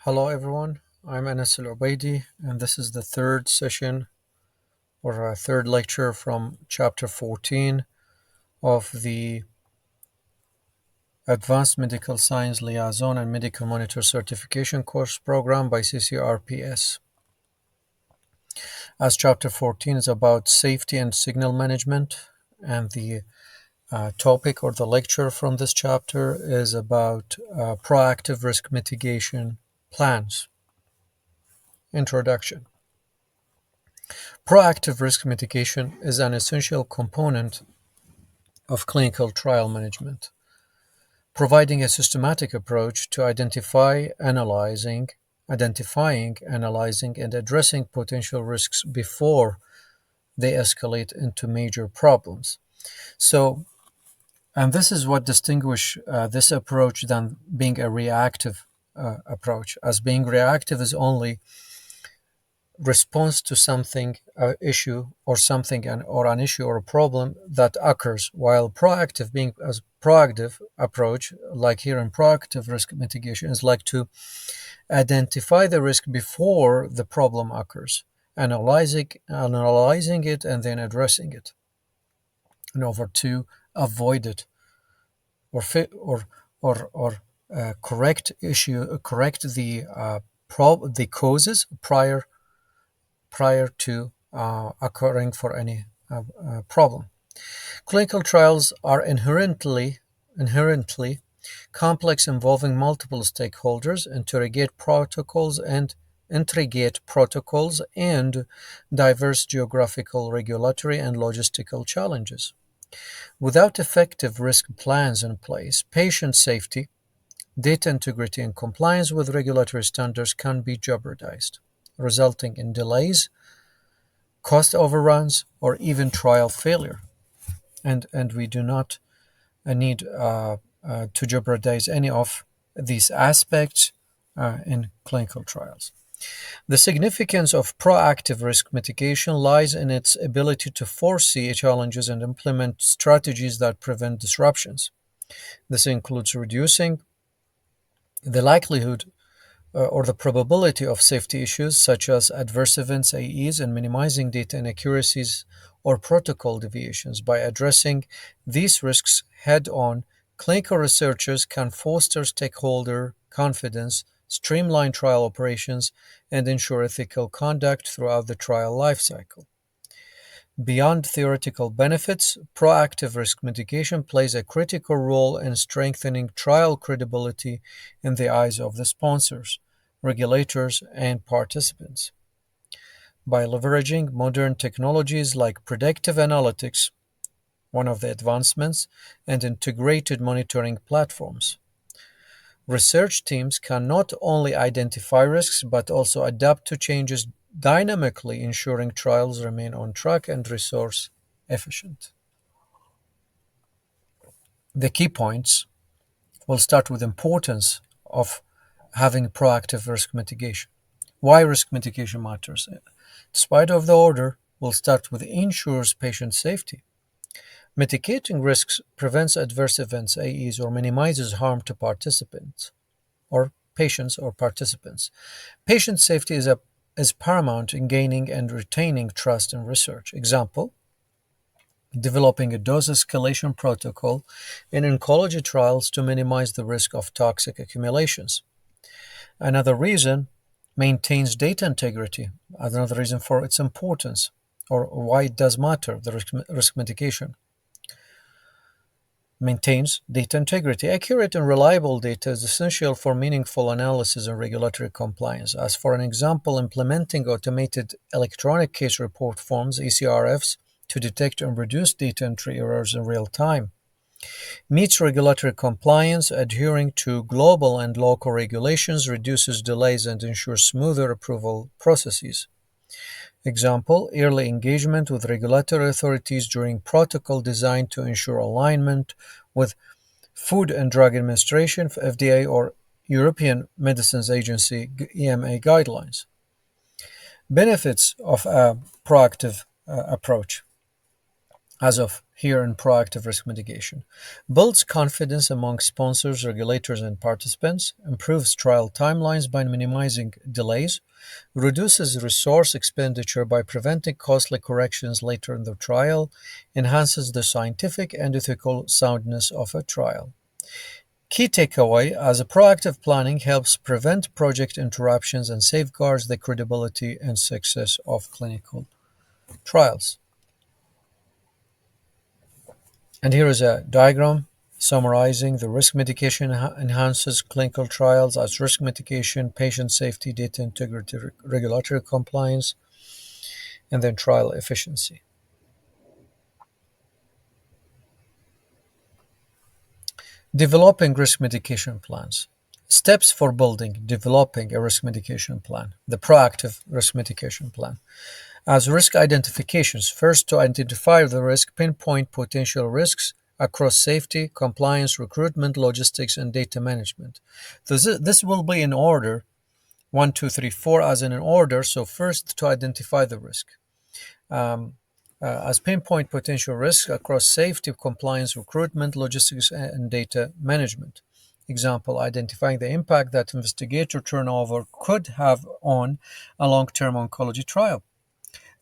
Hello everyone, I'm Anas Al-Ubaidi and this is the third session or a third lecture from chapter 14 of the Advanced Medical Science Liaison and Medical Monitor Certification course program by CCRPS. As chapter 14 is about safety and signal management, and the topic or the lecture from this chapter is about proactive risk mitigation plans. Introduction. Proactive risk mitigation is an essential component of clinical trial management, providing a systematic approach to identifying, analyzing, and addressing potential risks before they escalate into major problems. So, and this is what distinguishes this approach than being a reactive approach, as being reactive is only response to something issue or something or an issue or a problem that occurs, while proactive being as proactive approach, like here in proactive risk mitigation, is like to identify the risk before the problem occurs, analyzing it and then addressing it in order to avoid it or fit or correct the causes prior to occurring for any problem. Clinical trials are inherently complex, involving multiple stakeholders, intricate protocols and diverse geographical, regulatory, and logistical challenges. Without effective risk plans in place, patient safety, data integrity, and compliance with regulatory standards can be jeopardized, resulting in delays, cost overruns, or even trial failure. And we do not need to jeopardize any of these aspects in clinical trials. The significance of proactive risk mitigation lies in its ability to foresee challenges and implement strategies that prevent disruptions. This includes reducing the likelihood or the probability of safety issues such as adverse events AEs and minimizing data inaccuracies or protocol deviations. By addressing these risks head on, clinical researchers can foster stakeholder confidence, streamline trial operations, and ensure ethical conduct throughout the trial lifecycle. Beyond theoretical benefits, proactive risk mitigation plays a critical role in strengthening trial credibility in the eyes of the sponsors, regulators, and participants. By leveraging modern technologies like predictive analytics, one of the advancements, and integrated monitoring platforms, research teams can not only identify risks but also adapt to changes dynamically, ensuring trials remain on track and resource efficient. The key points will start with importance of having proactive risk mitigation. Why risk mitigation matters. Despite of the order, we'll start with ensures patient safety. Mitigating risks prevents adverse events, AEs, or minimizes harm to participants or patients or participants. Patient safety is paramount in gaining and retaining trust in research. Example, developing a dose escalation protocol in oncology trials to minimize the risk of toxic accumulations. Another reason maintains data integrity. Another reason for its importance or why it does matter, the risk mitigation. Maintains data integrity. Accurate and reliable data is essential for meaningful analysis and regulatory compliance. As for an example, implementing automated electronic case report forms, ECRFs, to detect and reduce data entry errors in real time. Meets regulatory compliance, adhering to global and local regulations, reduces delays and ensures smoother approval processes. Example, early engagement with regulatory authorities during protocol design to ensure alignment with Food and Drug Administration, FDA, or European Medicines Agency, EMA guidelines. Benefits of a proactive approach. As of here in proactive risk mitigation. Builds confidence among sponsors, regulators, and participants, improves trial timelines by minimizing delays, reduces resource expenditure by preventing costly corrections later in the trial, enhances the scientific and ethical soundness of a trial. Key takeaway as a proactive planning helps prevent project interruptions and safeguards the credibility and success of clinical trials. And here is a diagram summarizing the risk mitigation enhances clinical trials as risk mitigation, patient safety, data integrity, regulatory compliance, and then trial efficiency. Developing risk mitigation plans. Steps for developing a risk mitigation plan, the proactive risk mitigation plan. As risk identifications, first to identify the risk, pinpoint potential risks across safety, compliance, recruitment, logistics, and data management. This will be in order, 1, 2, 3, 4, as in an order. So first to identify the risk. Um, as pinpoint potential risks across safety, compliance, recruitment, logistics, and data management. Example, identifying the impact that investigator turnover could have on a long-term oncology trial.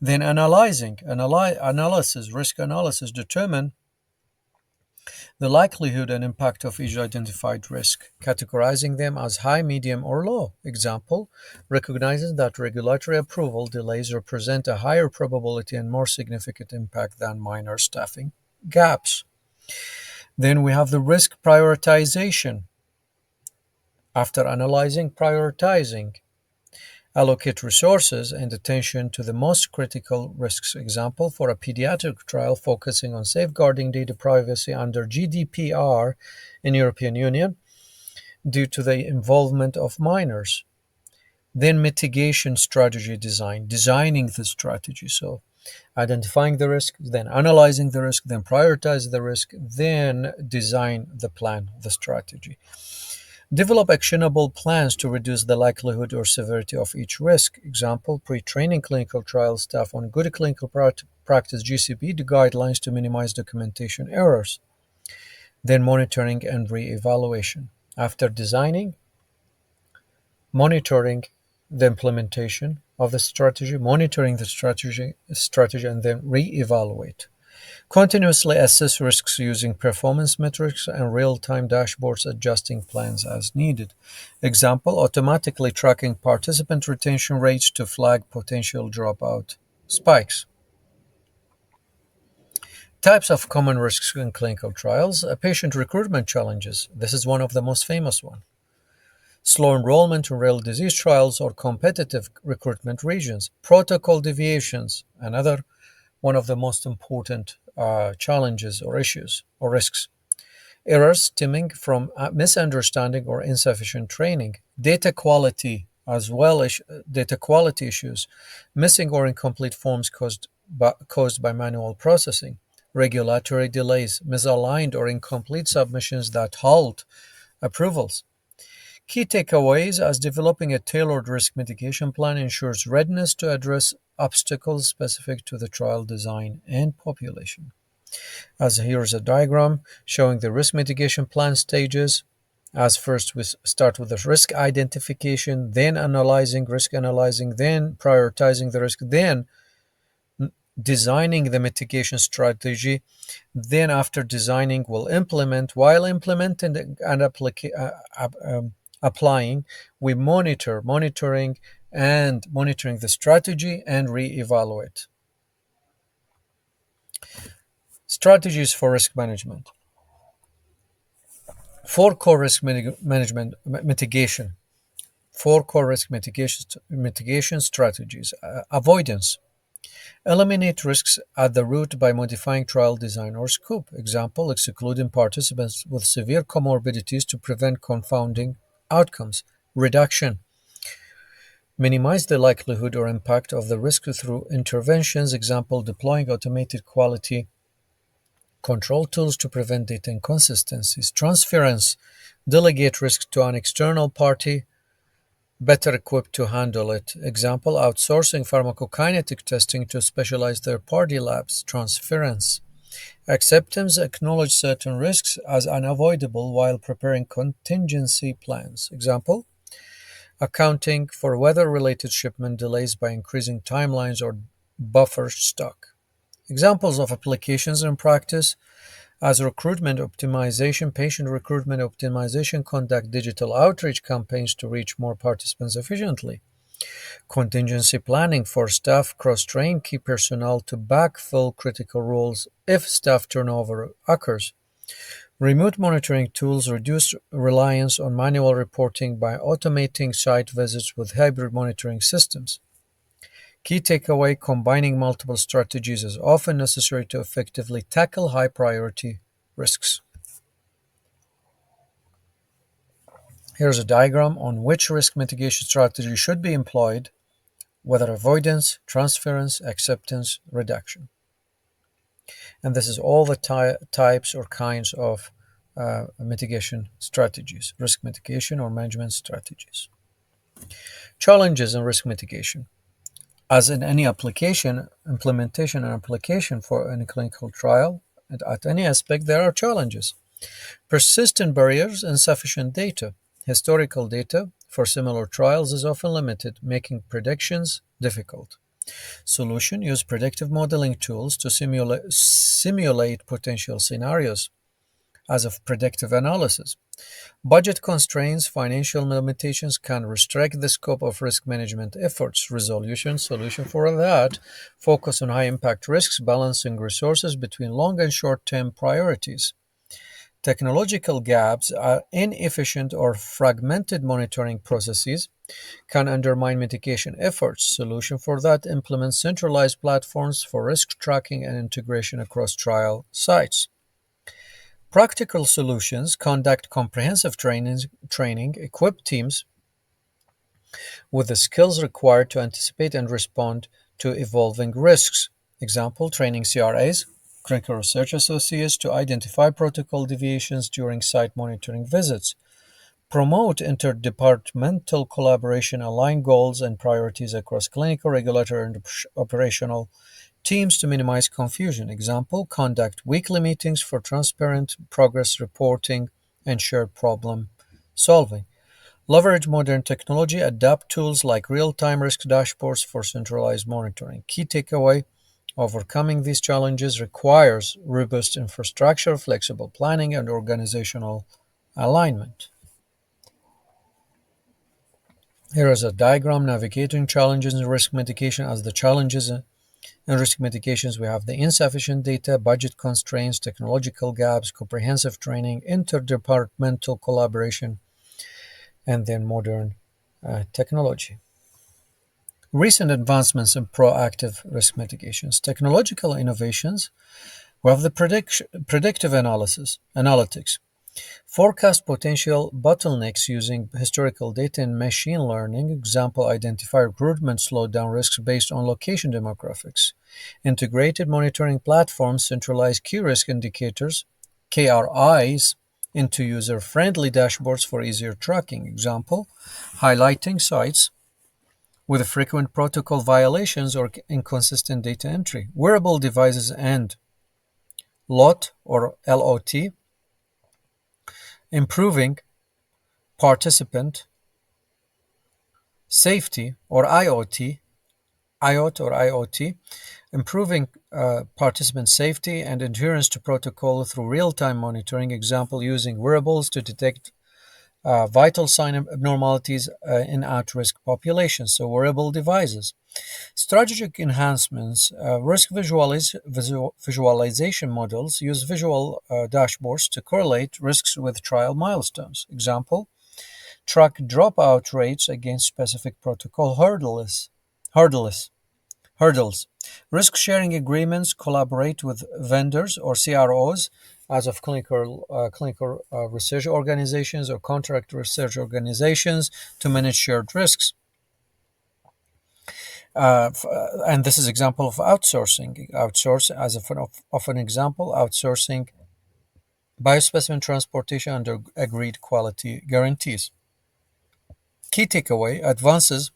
Then risk analysis, determine the likelihood and impact of each identified risk, categorizing them as high, medium, or low. Example, recognizing that regulatory approval delays represent a higher probability and more significant impact than minor staffing gaps. Then we have the risk prioritization. After analyzing, prioritizing. Allocate resources and attention to the most critical risks. Example, for a pediatric trial focusing on safeguarding data privacy under GDPR in European Union due to the involvement of minors. Then mitigation strategy design, designing the strategy. So identifying the risk, then analyzing the risk, then prioritize the risk, then design the plan, the strategy. Develop actionable plans to reduce the likelihood or severity of each risk. Example, pre-training clinical trial staff on good clinical practice GCP guidelines to minimize documentation errors. Then monitoring and re-evaluation. After designing, monitoring the implementation of the strategy, monitoring the strategy, and then re-evaluate. Continuously assess risks using performance metrics and real-time dashboards, adjusting plans as needed. Example, automatically tracking participant retention rates to flag potential dropout spikes. Types of common risks in clinical trials. Patient recruitment challenges. This is one of the most famous ones. Slow enrollment in rare disease trials or competitive recruitment regions. Protocol deviations, another one of the most important challenges or issues or risks. Errors stemming from misunderstanding or insufficient training. Data quality as well as data quality issues. Missing or incomplete forms caused by manual processing. Regulatory delays. Misaligned or incomplete submissions that halt approvals. Key takeaways as developing a tailored risk mitigation plan ensures readiness to address obstacles specific to the trial design and population. As here's a diagram showing the risk mitigation plan stages. As first we start with the risk identification, then risk analyzing, then prioritizing the risk, then designing the mitigation strategy. Then after designing, we'll implement. While implementing and applying, we monitoring the strategy and re-evaluate. Strategies for risk management. 4 core risk mitigation. 4 core risk mitigation strategies. Avoidance. Eliminate risks at the root by modifying trial design or scope. Example, excluding participants with severe comorbidities to prevent confounding outcomes. Reduction. Minimize the likelihood or impact of the risk through interventions. Example, deploying automated quality control tools to prevent data inconsistencies. Transference. Delegate risk to an external party better equipped to handle it. Example, outsourcing pharmacokinetic testing to specialized third-party labs. Transference. Acceptance acknowledges certain risks as unavoidable while preparing contingency plans. Example, accounting for weather-related shipment delays by increasing timelines or buffer stock. Examples of applications in practice as recruitment optimization, patient recruitment optimization, conduct digital outreach campaigns to reach more participants efficiently. Contingency planning for staff, cross-train key personnel to backfill critical roles if staff turnover occurs. Remote monitoring tools reduce reliance on manual reporting by automating site visits with hybrid monitoring systems. Key takeaway, combining multiple strategies is often necessary to effectively tackle high priority risks. Here's a diagram on which risk mitigation strategy should be employed, whether avoidance, transference, acceptance, reduction. And this is all the types or kinds of mitigation strategies, risk mitigation or management strategies. Challenges in risk mitigation. As in any application, implementation and application for any clinical trial, and at any aspect, there are challenges. Persistent barriers, insufficient data. Historical data for similar trials is often limited, making predictions difficult. Solution: use predictive modeling tools to simulate potential scenarios as of predictive analysis. Budget constraints, financial limitations can restrict the scope of risk management efforts. Solution for that: focus on high impact risks, balancing resources between long and short term priorities. Technological gaps are inefficient or fragmented monitoring processes can undermine mitigation efforts. Solution for that: implement centralized platforms for risk tracking and integration across trial sites. Practical solutions: conduct comprehensive training, equip teams with the skills required to anticipate and respond to evolving risks. Example, training CRAs, clinical research associates, to identify protocol deviations during site monitoring visits. Promote interdepartmental collaboration, align goals and priorities across clinical, regulatory, and operational teams to minimize confusion. Example, conduct weekly meetings for transparent progress reporting and shared problem solving. Leverage modern technology, adapt tools like real-time risk dashboards for centralized monitoring. Key takeaway: overcoming these challenges requires robust infrastructure, flexible planning, and organizational alignment. Here is a diagram navigating challenges in risk mitigation. As the challenges in risk mitigations, we have the insufficient data, budget constraints, technological gaps, comprehensive training, interdepartmental collaboration, and then modern technology. Recent advancements in proactive risk mitigations. Technological innovations. We have the predictive analytics. Forecast potential bottlenecks using historical data and machine learning. Example, identify recruitment slowdown risks based on location demographics. Integrated monitoring platforms centralize key risk indicators, KRIs, into user-friendly dashboards for easier tracking. Example, highlighting sites with frequent protocol violations or inconsistent data entry. Wearable devices and LOT or LOT, improving participant safety, or IoT, improving participant safety and adherence to protocol through real-time monitoring. Example, using wearables to detect vital sign abnormalities in at-risk populations, so wearable devices. Strategic enhancements, risk visualization models use visual dashboards to correlate risks with trial milestones. Example, track dropout rates against specific protocol hurdles. Risk sharing agreements, collaborate with vendors or CROs as of clinical research organizations or contract research organizations to manage shared risks. And this is example of outsourcing. Outsourcing biospecimen transportation under agreed quality guarantees. Key takeaway: advances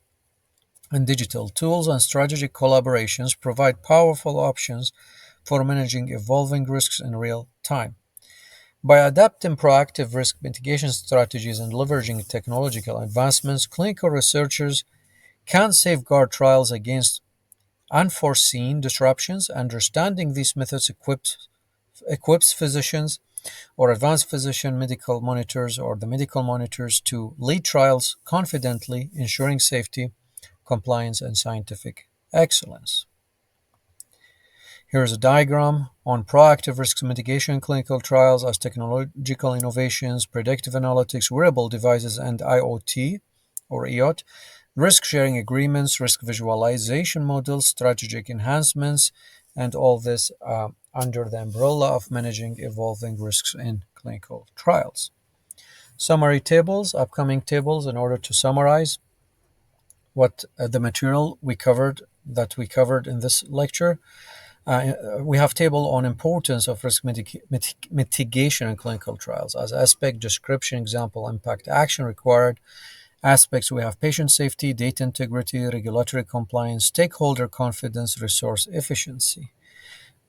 in digital tools and strategic collaborations provide powerful options for managing evolving risks in real time. By adapting proactive risk mitigation strategies and leveraging technological advancements, clinical researchers can safeguard trials against unforeseen disruptions. Understanding these methods equips physicians or advanced physician medical monitors or the medical monitors to lead trials confidently, ensuring safety, compliance, and scientific excellence. Here is a diagram on proactive risk mitigation in clinical trials as technological innovations, predictive analytics, wearable devices, and IoT or EOT, risk sharing agreements, risk visualization models, strategic enhancements, and all this under the umbrella of managing evolving risks in clinical trials. Summary tables, upcoming tables, in order to summarize what the material we covered in this lecture. We have table on importance of risk mitigation in clinical trials as aspect, description, example, impact, action required. Aspects, we have patient safety, data integrity, regulatory compliance, stakeholder confidence, resource efficiency.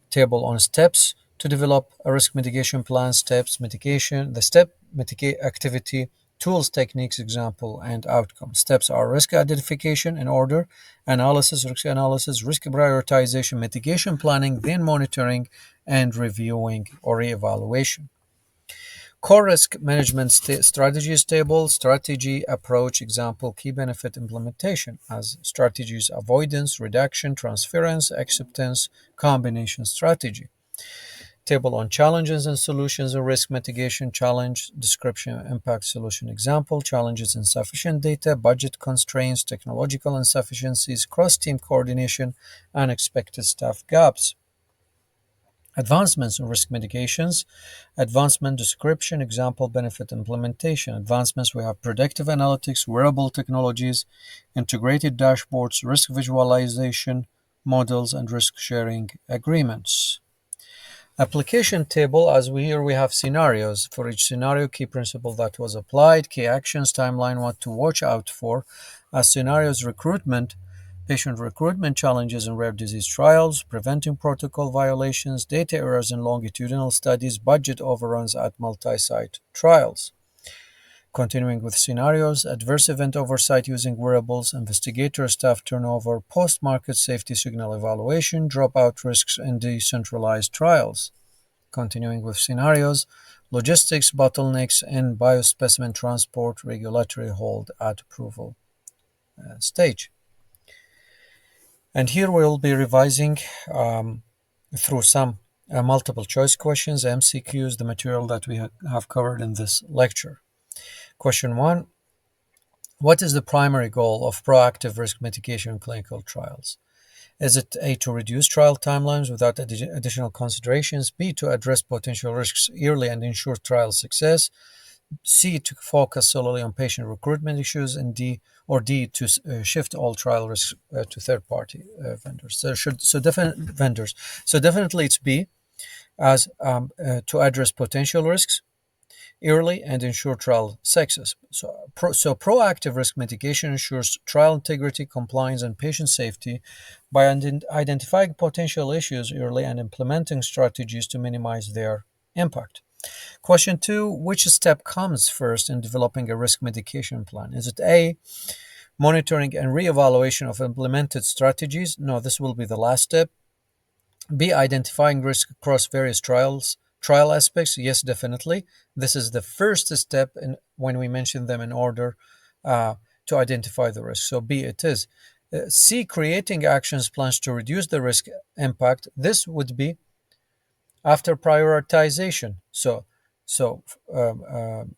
Table on steps to develop a risk mitigation plan, steps, mitigation, the step mitigate activity, tools, techniques, example, and outcome. Steps are risk identification in order, analysis, risk prioritization, mitigation planning, then monitoring and reviewing or reevaluation. Core risk management strategies table, strategy, approach, example, key benefit, implementation as strategies, avoidance, reduction, transference, acceptance, combination strategy. Table on challenges and solutions and risk mitigation, challenge, description, impact, solution, example, challenges, insufficient data, budget constraints, technological insufficiencies, cross-team coordination, unexpected staff gaps. Advancements in risk mitigations, advancement description, example, benefit, implementation. Advancements, we have predictive analytics, wearable technologies, integrated dashboards, risk visualization models, and risk sharing agreements. Application table, as here we have scenarios. For each scenario, key principle that was applied, key actions, timeline, what to watch out for. As scenarios, recruitment, patient recruitment challenges in rare disease trials, preventing protocol violations, data errors in longitudinal studies, budget overruns at multi-site trials. Continuing with scenarios, adverse event oversight using wearables, investigator staff turnover, post-market safety signal evaluation, dropout risks in decentralized trials. Continuing with scenarios, logistics bottlenecks in biospecimen transport, regulatory hold at approval stage. And here we'll be revising through some multiple choice questions, MCQs, the material that we have covered in this lecture. Question 1. What is the primary goal of proactive risk mitigation in clinical trials? Is it A, to reduce trial timelines without additional considerations, B, to address potential risks early and ensure trial success, C, to focus solely on patient recruitment issues, and D, to shift all trial risks to third-party vendors. So definitely it's B, as to address potential risks early and ensure trial success. So proactive risk mitigation ensures trial integrity, compliance, and patient safety by identifying potential issues early and implementing strategies to minimize their impact. Question 2, which step comes first in developing a risk mitigation plan? Is it A, monitoring and reevaluation of implemented strategies? No, this will be the last step. B, identifying risk across various trial aspects? Yes, definitely. This is the first step when we mention them in order to identify the risk. So B, it is. C, creating actions plans to reduce the risk impact. This would be after prioritization. So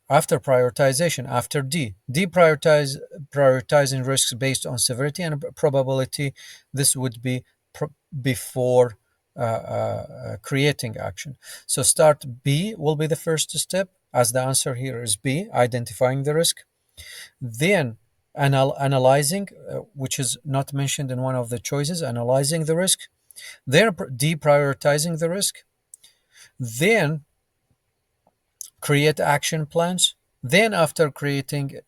after prioritization, after D, prioritizing risks based on severity and probability. This would be before creating action. So start B will be the first step, as the answer here is B, identifying the risk. Then analyzing, which is not mentioned in one of the choices, analyzing the risk. Then deprioritizing the risk. Then create action plans. Then after creating,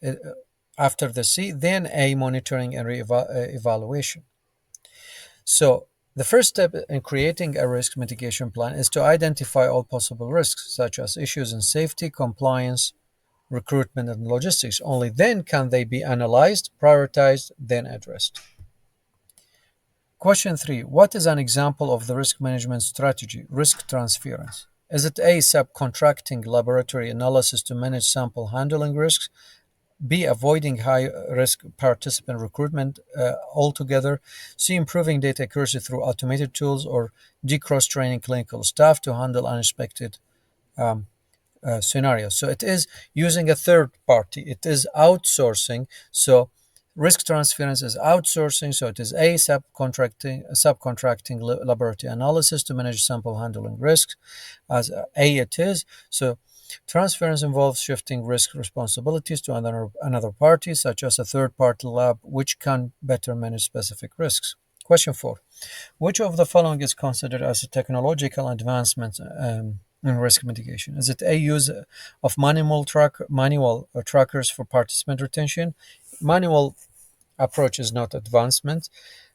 after the C, then A, monitoring and evaluation. So The first step in creating a risk mitigation plan is to identify all possible risks, such as issues in safety, compliance, recruitment, and logistics. Only then can they be analyzed, prioritized, then addressed. Question 3. What is an example of the risk management strategy? Risk transference. Is it A. Subcontracting laboratory analysis to manage sample handling risks? B. Avoiding high risk participant recruitment altogether? C. Improving data accuracy through automated tools? Or D. Cross training clinical staff to handle unexpected um, scenarios? So it is using a third party, it is outsourcing. So risk transference is outsourcing, so it is A. Subcontracting laboratory analysis to manage sample handling risks, as A it is. So transference involves shifting risk responsibilities to another party, such as a third party lab, which can better manage specific risks. Question 4. Which of the following is considered as a technological advancement in risk mitigation? Is it A. Use of manual trackers for participant retention? Manual approach is not advancement.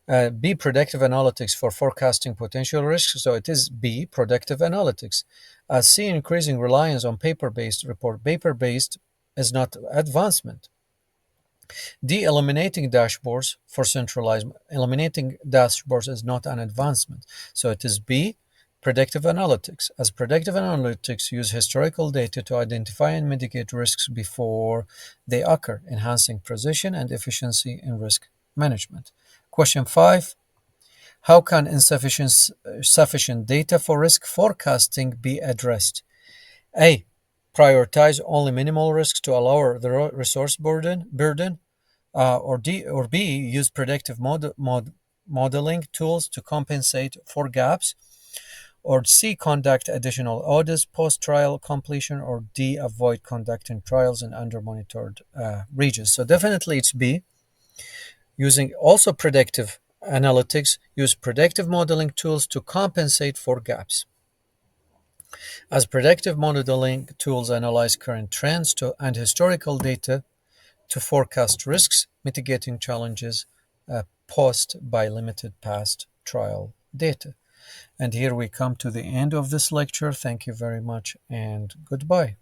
B. Predictive analytics for forecasting potential risks. So it is B. Predictive analytics. C. Increasing reliance on paper-based report. Paper-based is not advancement. D. Eliminating dashboards for centralized. Eliminating dashboards is not an advancement. So it is B. Predictive analytics. As predictive analytics use historical data to identify and mitigate risks before they occur, enhancing precision and efficiency in risk management. Question 5. How can sufficient data for risk forecasting be addressed? A. Prioritize only minimal risks to allow the resource burden. Or B. Use predictive modeling tools to compensate for gaps. Or C. Conduct additional audits post-trial completion. Or D. Avoid conducting trials in under-monitored regions. So definitely it's B. Using also predictive analytics, use predictive modeling tools to compensate for gaps. As predictive modeling tools analyze current trends and historical data to forecast risks, mitigating challenges posed by limited past trial data. And here we come to the end of this lecture. Thank you very much and goodbye.